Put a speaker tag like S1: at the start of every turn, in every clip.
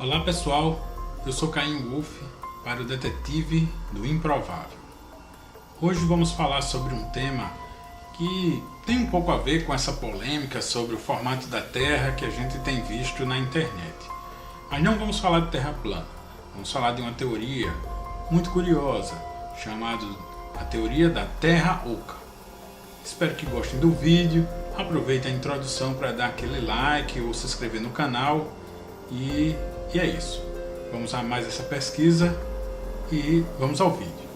S1: Olá pessoal, eu sou Caim Wolf para o Detetive do Improvável. Hoje vamos falar sobre um tema que tem um pouco a ver com essa polêmica sobre o formato da Terra que a gente tem visto na internet. Mas não vamos falar de Terra plana, vamos falar de uma teoria muito curiosa, chamada a teoria da Terra Oca. Espero que gostem do vídeo, aproveitem a introdução para dar aquele like ou se inscrever no canal e é isso. Vamos a mais essa pesquisa e vamos ao vídeo.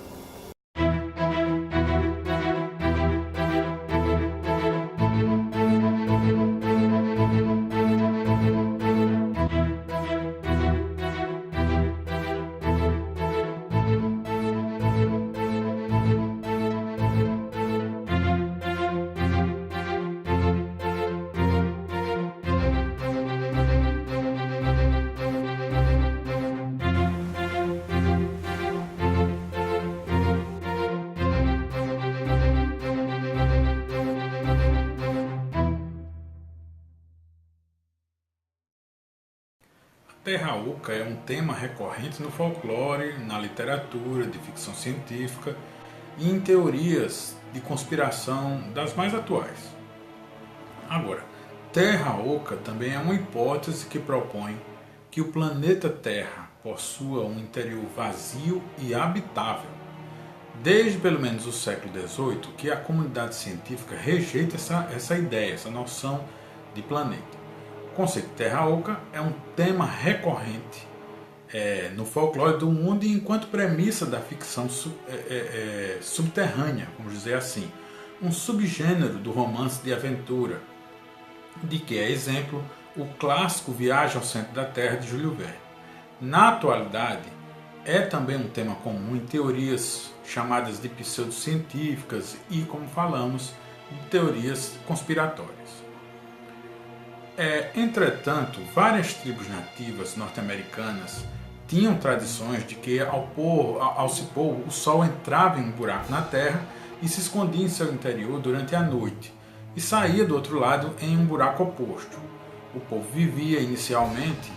S1: Terra Oca é um tema recorrente no folclore, na literatura de ficção científica e em teorias de conspiração das mais atuais. Agora, Terra Oca também é uma hipótese que propõe que o planeta Terra possua um interior vazio e habitável. Desde pelo menos o século XVIII que a comunidade científica rejeita essa ideia, essa noção de planeta. O conceito de Terra Oca é um tema recorrente no folclore do mundo enquanto premissa da ficção subterrânea, vamos dizer assim, um subgênero do romance de aventura, de que é exemplo o clássico Viagem ao Centro da Terra de Júlio Verne. Na atualidade, é também um tema comum em teorias chamadas de pseudocientíficas e, como falamos, de teorias conspiratórias. Entretanto, várias tribos nativas norte-americanas tinham tradições de que ao se pôr, o Sol entrava em um buraco na Terra e se escondia em seu interior durante a noite e saía do outro lado em um buraco oposto. O povo vivia inicialmente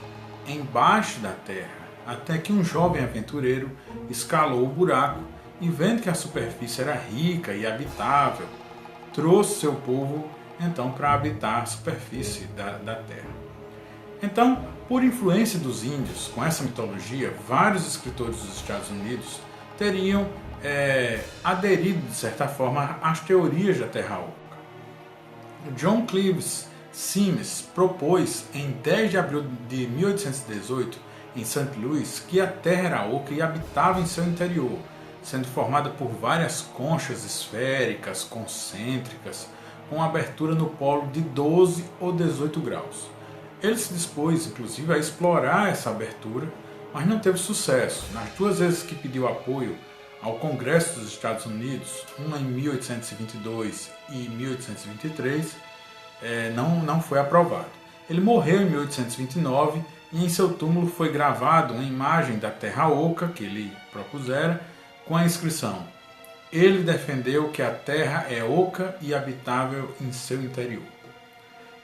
S1: embaixo da Terra, até que um jovem aventureiro escalou o buraco e, vendo que a superfície era rica e habitável, trouxe seu povo então para habitar a superfície da Terra. Então, por influência dos índios, com essa mitologia, vários escritores dos Estados Unidos teriam aderido, de certa forma, às teorias da Terra Oca. John Cleves Sims propôs, em 10 de abril de 1818, em St. Louis, que a Terra era oca e habitava em seu interior, sendo formada por várias conchas esféricas, concêntricas, com abertura no polo de 12 ou 18 graus. Ele se dispôs, inclusive, a explorar essa abertura, mas não teve sucesso. Nas duas vezes que pediu apoio ao Congresso dos Estados Unidos, uma em 1822 e 1823, não foi aprovado. Ele morreu em 1829 e em seu túmulo foi gravado uma imagem da Terra Oca que ele propusera com a inscrição: ele defendeu que a Terra é oca e habitável em seu interior.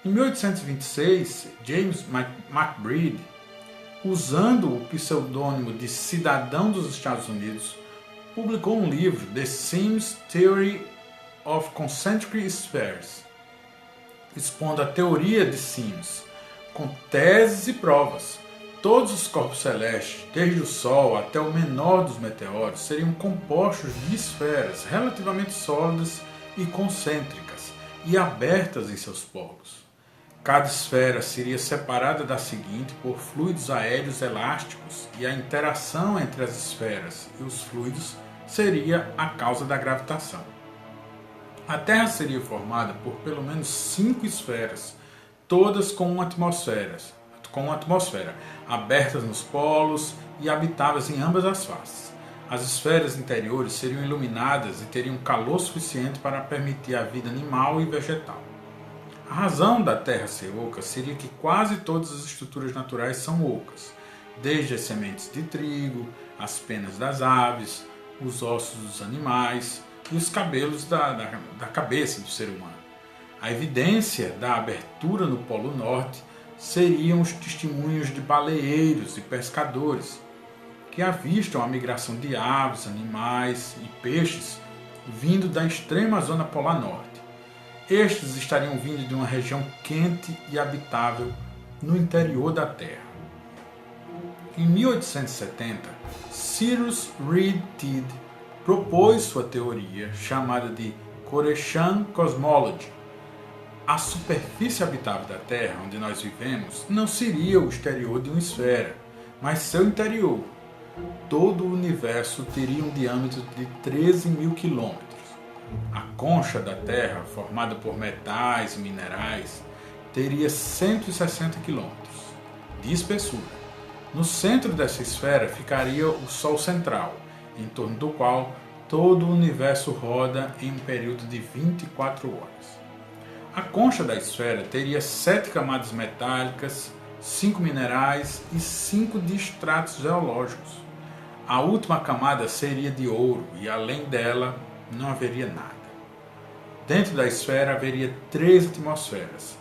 S1: Em 1826, James McBride, usando o pseudônimo de cidadão dos Estados Unidos, publicou um livro, The Sims Theory of Concentric Spheres, expondo a teoria de Sims, com teses e provas. Todos os corpos celestes, desde o Sol até o menor dos meteoros, seriam compostos de esferas relativamente sólidas e concêntricas e abertas em seus polos. Cada esfera seria separada da seguinte por fluidos aéreos elásticos e a interação entre as esferas e os fluidos seria a causa da gravitação. A Terra seria formada por pelo menos 5 esferas, todas com uma atmosfera, abertas nos polos e habitáveis em ambas as faces. As esferas interiores seriam iluminadas e teriam calor suficiente para permitir a vida animal e vegetal. A razão da Terra ser oca seria que quase todas as estruturas naturais são ocas, desde as sementes de trigo, as penas das aves, os ossos dos animais e os cabelos da cabeça do ser humano. A evidência da abertura no Polo Norte seriam os testemunhos de baleeiros e pescadores, que avistam a migração de aves, animais e peixes vindo da extrema zona polar norte. Estes estariam vindo de uma região quente e habitável no interior da Terra. Em 1870, Cyrus Reed Teed propôs sua teoria chamada de Koreshan Cosmology. A superfície habitável da Terra, onde nós vivemos, não seria o exterior de uma esfera, mas seu interior. Todo o universo teria um diâmetro de 13 mil quilômetros. A concha da Terra, formada por metais e minerais, teria 160 quilômetros de espessura. No centro dessa esfera ficaria o Sol central, em torno do qual todo o universo roda em um período de 24 horas. A concha da esfera teria 7 camadas metálicas, 5 minerais e 5 de estratos geológicos. A última camada seria de ouro e além dela não haveria nada. Dentro da esfera haveria 3 atmosferas.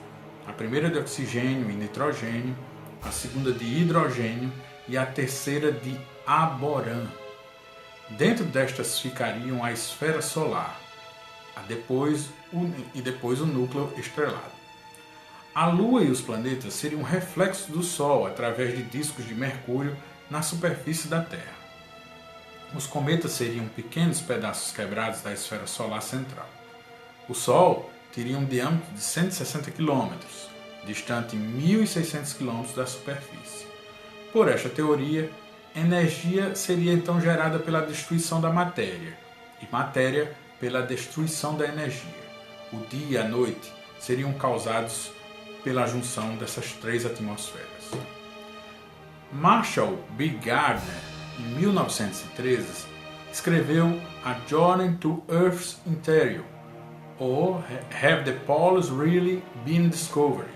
S1: A primeira de oxigênio e nitrogênio, a segunda de hidrogênio e a terceira de aborã. Dentro destas ficariam a esfera solar, depois o núcleo estrelado. A Lua e os planetas seriam reflexos do Sol através de discos de Mercúrio na superfície da Terra. Os cometas seriam pequenos pedaços quebrados da esfera solar central. O Sol teria um diâmetro de 160 km, distante 1.600 km da superfície. Por esta teoria, energia seria então gerada pela destruição da matéria, e matéria pela destruição da energia. O dia e a noite seriam causados pela junção dessas 3 atmosferas. Marshall B. Gardner, em 1913, escreveu A Journey to Earth's Interior, ou Have the Poles Really Been Discovered?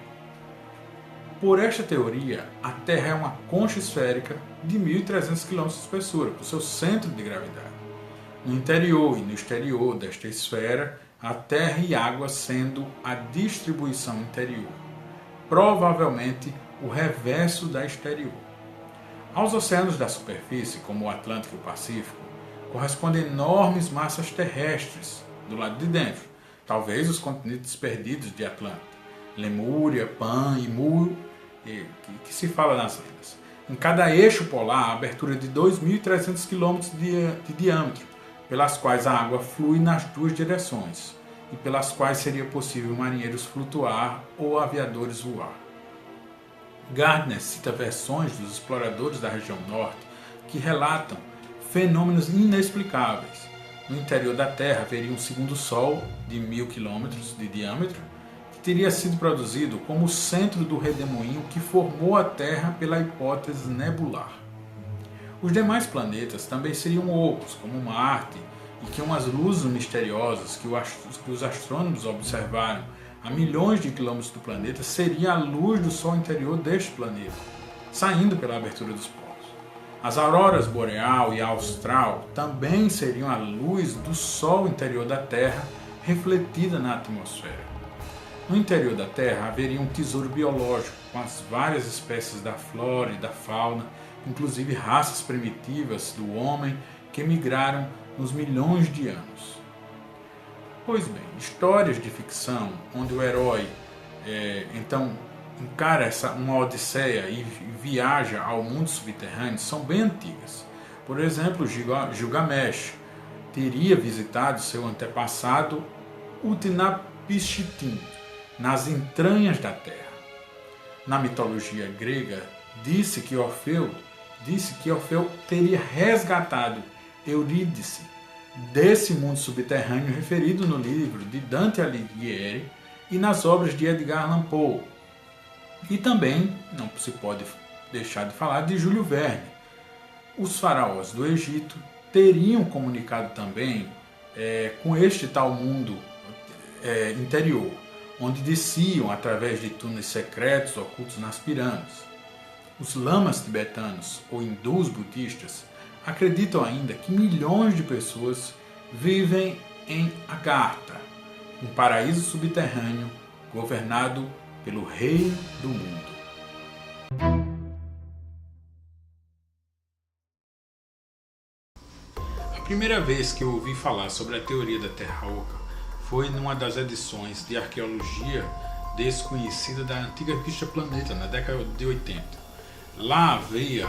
S1: Por esta teoria, a Terra é uma concha esférica de 1.300 km de espessura, por seu centro de gravidade. No interior e no exterior desta esfera, a Terra e água sendo a distribuição interior, provavelmente o reverso da exterior. Aos oceanos da superfície, como o Atlântico e o Pacífico, correspondem enormes massas terrestres do lado de dentro, talvez os continentes perdidos de Atlântida, Lemúria, Pan e Mu, que se fala nas lendas. Em cada eixo polar, a abertura de 2.300 km de diâmetro, pelas quais a água flui nas 2 direções, e pelas quais seria possível marinheiros flutuar ou aviadores voar. Gardner cita versões dos exploradores da região norte que relatam fenômenos inexplicáveis. No interior da Terra haveria um segundo Sol de 1.000 km de diâmetro, que teria sido produzido como o centro do redemoinho que formou a Terra pela hipótese nebular. Os demais planetas também seriam ocos, como Marte, e que umas luzes misteriosas que os astrônomos observaram a milhões de quilômetros do planeta seria a luz do Sol interior deste planeta, saindo pela abertura dos polos. As auroras boreal e austral também seriam a luz do Sol interior da Terra refletida na atmosfera. No interior da Terra haveria um tesouro biológico com as várias espécies da flora e da fauna, inclusive raças primitivas do homem que migraram nos milhões de anos. Pois bem, histórias de ficção onde o herói então encara uma odisseia e viaja ao mundo subterrâneo são bem antigas. Por exemplo, Gilgamesh teria visitado seu antepassado Utnapishtim nas entranhas da Terra. Na mitologia grega, disse que Orfeu teria resgatado Eurídice desse mundo subterrâneo referido no livro de Dante Alighieri e nas obras de Edgar Allan Poe. E também não se pode deixar de falar de Júlio Verne. Os faraós do Egito teriam comunicado também com este tal mundo interior, onde desciam através de túneis secretos ocultos nas pirâmides. Os lamas tibetanos ou hindus budistas acreditam ainda que milhões de pessoas vivem em Agartha, um paraíso subterrâneo governado pelo Rei do Mundo. A primeira vez que eu ouvi falar sobre a teoria da Terra Oca foi numa das edições de arqueologia desconhecida da antiga revista Planeta, na década de 80. Lá havia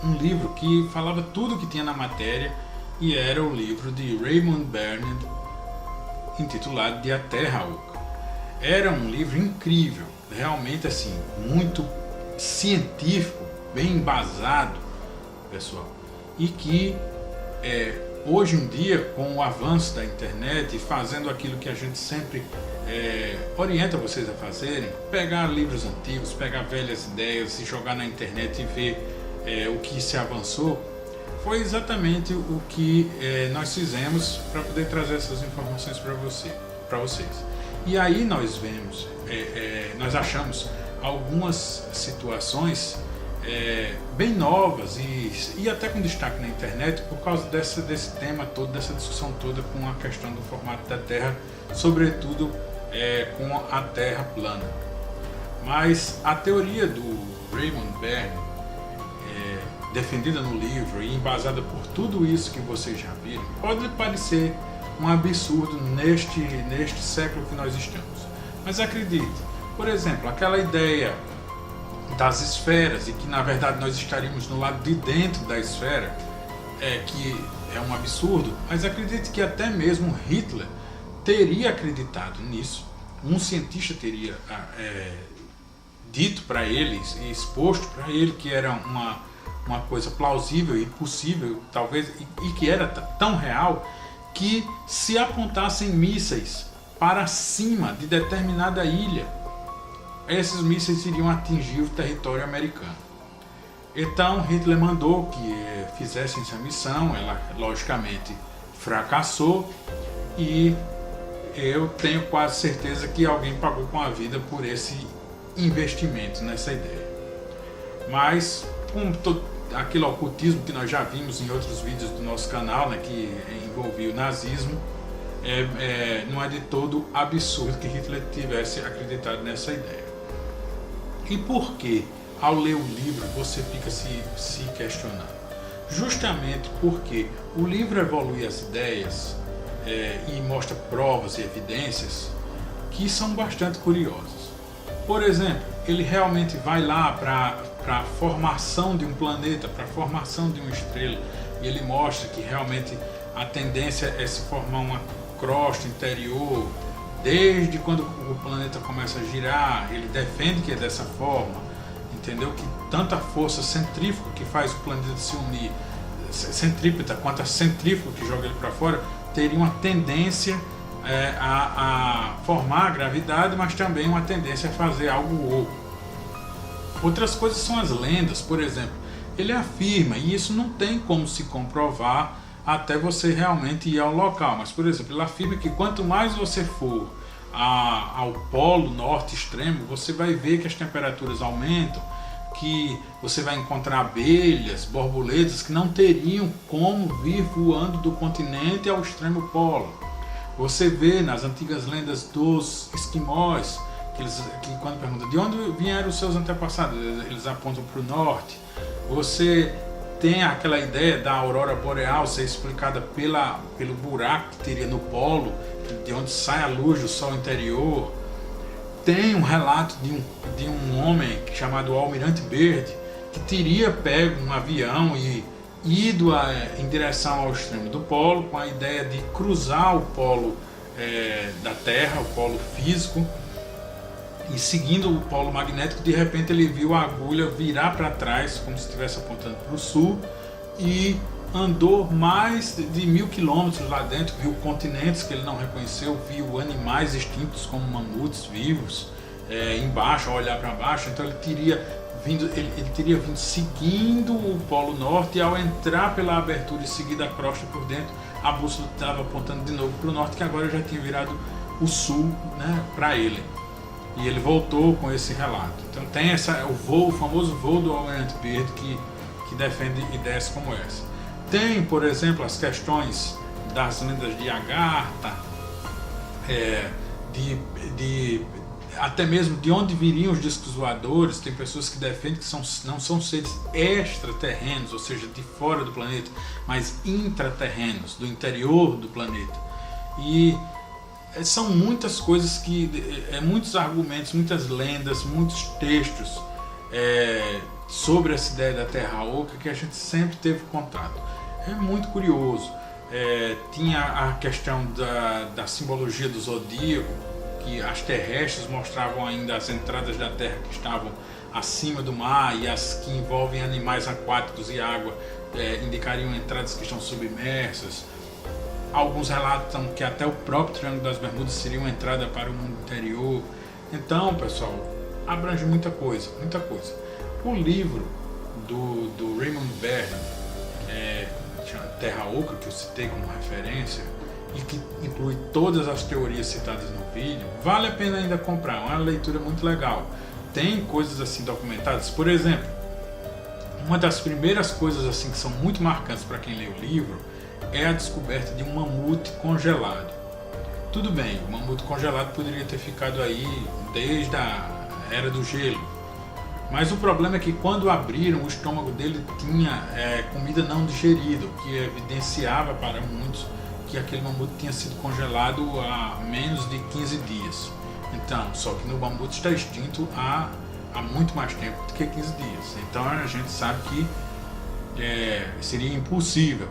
S1: um livro que falava tudo o que tinha na matéria, e era o livro de Raymond Bernard, intitulado de A Terra Oca. Era um livro incrível, realmente assim, muito científico, bem embasado, pessoal, e que hoje em dia, com o avanço da internet e fazendo aquilo que a gente sempre orienta vocês a fazerem, pegar livros antigos, pegar velhas ideias e jogar na internet e ver o que se avançou, foi exatamente o que nós fizemos para poder trazer essas informações para vocês. E aí nós vemos, nós achamos algumas situações bem novas e até com destaque na internet por causa desse tema todo, dessa discussão toda com a questão do formato da Terra, sobretudo com a Terra plana. Mas a teoria do Raymond Bernard, defendida no livro e embasada por tudo isso que vocês já viram, pode parecer um absurdo neste século que nós estamos. Mas acredite, por exemplo, aquela ideia das esferas e que na verdade nós estaríamos no lado de dentro da esfera, que é um absurdo, mas acredite que até mesmo Hitler teria acreditado nisso, um cientista teria dito para ele e exposto para ele que era uma coisa plausível e possível, talvez, e que era tão real que se apontassem mísseis para cima de determinada ilha, esses mísseis iriam atingir o território americano. Então Hitler mandou que fizessem essa missão, ela logicamente fracassou e eu tenho quase certeza que alguém pagou com a vida por esse investimento nessa ideia. Mas com aquele ocultismo que nós já vimos em outros vídeos do nosso canal, né, que envolvia o nazismo, não é de todo absurdo que Hitler tivesse acreditado nessa ideia. E por que, ao ler o livro, você fica se questionando? Justamente porque o livro evolui as ideias e mostra provas e evidências que são bastante curiosas. Por exemplo, ele realmente vai lá para a formação de um planeta, para a formação de uma estrela, e ele mostra que realmente a tendência é se formar uma crosta interior desde quando o planeta começa a girar. Ele defende que é dessa forma, entendeu? Que tanta força centrífuga que faz o planeta se unir, centrípeta, quanto a centrífuga que joga ele para fora, teria uma tendência a formar a gravidade, mas também uma tendência a fazer algo oco. Outras coisas são as lendas. Por exemplo, ele afirma, e isso não tem como se comprovar até você realmente ir ao local, mas por exemplo, ele afirma que quanto mais você for ao polo norte extremo, você vai ver que as temperaturas aumentam, que você vai encontrar abelhas, borboletas que não teriam como vir voando do continente ao extremo polo. Você vê nas antigas lendas dos esquimós, que quando perguntam de onde vieram os seus antepassados, eles apontam para o norte. Você tem aquela ideia da aurora boreal ser explicada pelo buraco que teria no polo, de onde sai a luz do sol interior. Tem um relato de um homem chamado Almirante Byrd, que teria pego um avião e ido em direção ao extremo do polo, com a ideia de cruzar o polo da Terra, o polo físico, e seguindo o polo magnético, de repente ele viu a agulha virar para trás, como se estivesse apontando para o sul, e andou mais de 1000 quilômetros lá dentro, viu continentes que ele não reconheceu, viu animais extintos como mamutes vivos embaixo, ao olhar para baixo. Então ele teria vindo seguindo o polo norte, e ao entrar pela abertura e seguir da crosta por dentro, a bússola estava apontando de novo para o norte, que agora já tinha virado o sul, né, para ele. E ele voltou com esse relato. Então tem o famoso voo do Almirante Byrd que defende ideias como essa. Tem, por exemplo, as questões das lendas de Agartha, de até mesmo de onde viriam os discos voadores. Tem pessoas que defendem que não são seres extraterrenos, ou seja, de fora do planeta, mas intraterrenos, do interior do planeta. E são muitas coisas muitos argumentos, muitas lendas, muitos textos sobre essa ideia da Terra Oca que a gente sempre teve contato. É muito curioso. Tinha a questão da simbologia do zodíaco, que as terrestres mostravam ainda as entradas da Terra que estavam acima do mar, e as que envolvem animais aquáticos e água indicariam entradas que estão submersas. Alguns relatam que até o próprio Triângulo das Bermudas seria uma entrada para o mundo interior. Então, pessoal, abrange muita coisa, muita coisa. O livro do Raymond Bernard, Terra Oca, que eu citei como referência, e que inclui todas as teorias citadas no vídeo, vale a pena ainda comprar, é uma leitura muito legal. Tem coisas assim documentadas, por exemplo, uma das primeiras coisas assim que são muito marcantes para quem lê o livro é a descoberta de um mamute congelado. Tudo bem, o mamute congelado poderia ter ficado aí desde a Era do Gelo, mas o problema é que quando abriram, o estômago dele tinha comida não digerida, o que evidenciava para muitos que aquele mamute tinha sido congelado há menos de 15 dias. Então, só que no mamute está extinto há muito mais tempo do que 15 dias. Então a gente sabe que seria impossível.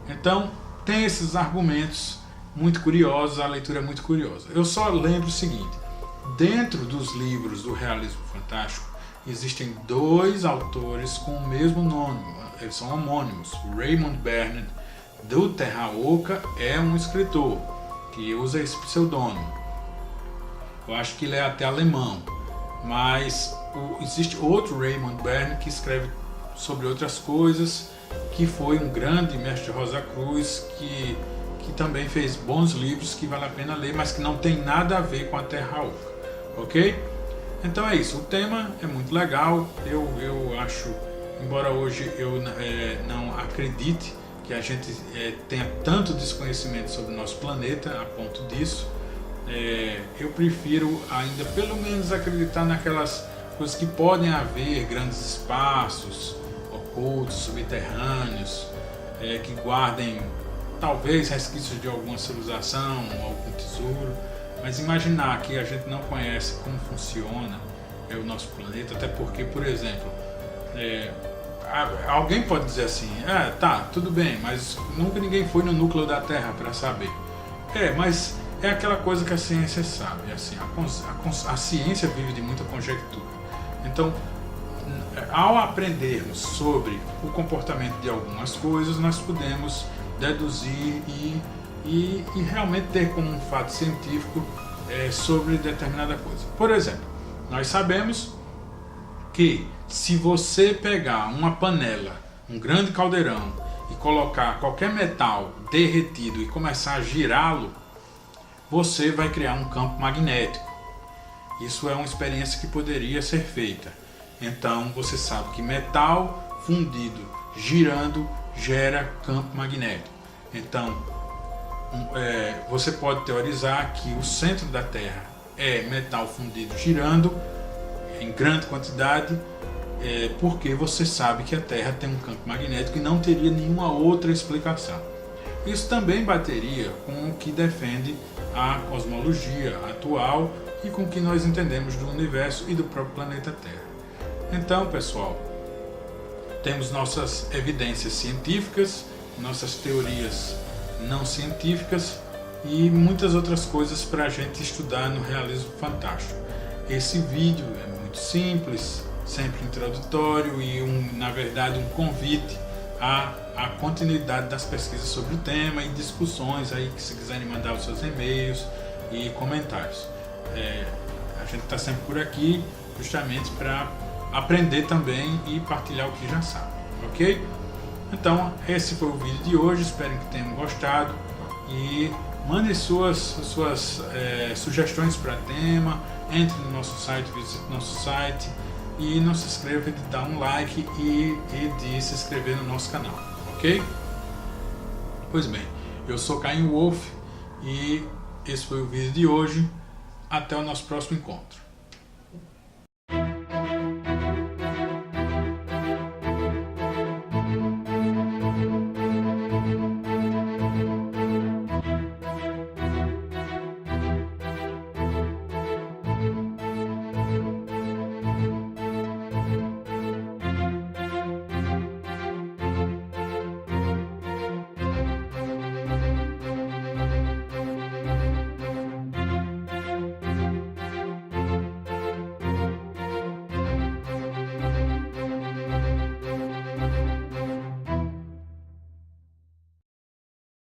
S1: Então tem esses argumentos muito curiosos, a leitura é muito curiosa. Eu só lembro o seguinte: dentro dos livros do realismo fantástico existem dois autores com o mesmo nome, eles são homônimos. O Raymond Bernard do Terra Oca é um escritor que usa esse pseudônimo. Eu acho que ele é até alemão, mas existe outro Raymond Bernard que escreve sobre outras coisas, que foi um grande mestre Rosa Cruz, que também fez bons livros que vale a pena ler, mas que não tem nada a ver com a Terra Oca, ok? Então é isso, o tema é muito legal. Eu acho, embora hoje eu não acredite que a gente tenha tanto desconhecimento sobre o nosso planeta a ponto disso, eu prefiro ainda pelo menos acreditar naquelas coisas que podem haver, grandes espaços ocultos, subterrâneos, que guardem talvez resquícios de alguma civilização, algum tesouro. Mas imaginar que a gente não conhece como funciona o nosso planeta, até porque, por exemplo, alguém pode dizer assim, tá, tudo bem, mas nunca ninguém foi no núcleo da Terra para saber. Mas é aquela coisa que a ciência sabe, assim, a ciência vive de muita conjectura. Então, ao aprendermos sobre o comportamento de algumas coisas, nós podemos deduzir e realmente ter como um fato científico sobre determinada coisa. Por exemplo, nós sabemos que se você pegar uma panela, um grande caldeirão, e colocar qualquer metal derretido e começar a girá-lo, você vai criar um campo magnético. Isso é uma experiência que poderia ser feita. Então você sabe que metal fundido girando gera campo magnético. Então você pode teorizar que o centro da Terra é metal fundido girando em grande quantidade, porque você sabe que a Terra tem um campo magnético e não teria nenhuma outra explicação. Isso também bateria com o que defende a cosmologia atual e com o que nós entendemos do universo e do próprio planeta Terra. Então, pessoal, temos nossas evidências científicas, nossas teorias não científicas e muitas outras coisas para a gente estudar no realismo fantástico. Esse vídeo é muito simples, sempre introdutório e na verdade um convite à continuidade das pesquisas sobre o tema e discussões aí, que se quiserem mandar os seus e-mails e comentários. A gente está sempre por aqui justamente para aprender também e partilhar o que já sabe, ok? Então esse foi o vídeo de hoje, espero que tenham gostado e mandem suas sugestões para tema, entre no nosso site, visite nosso site e não se inscreva de dar um like e de se inscrever no nosso canal, ok? Pois bem, eu sou Caim Wolf e esse foi o vídeo de hoje, até o nosso próximo encontro.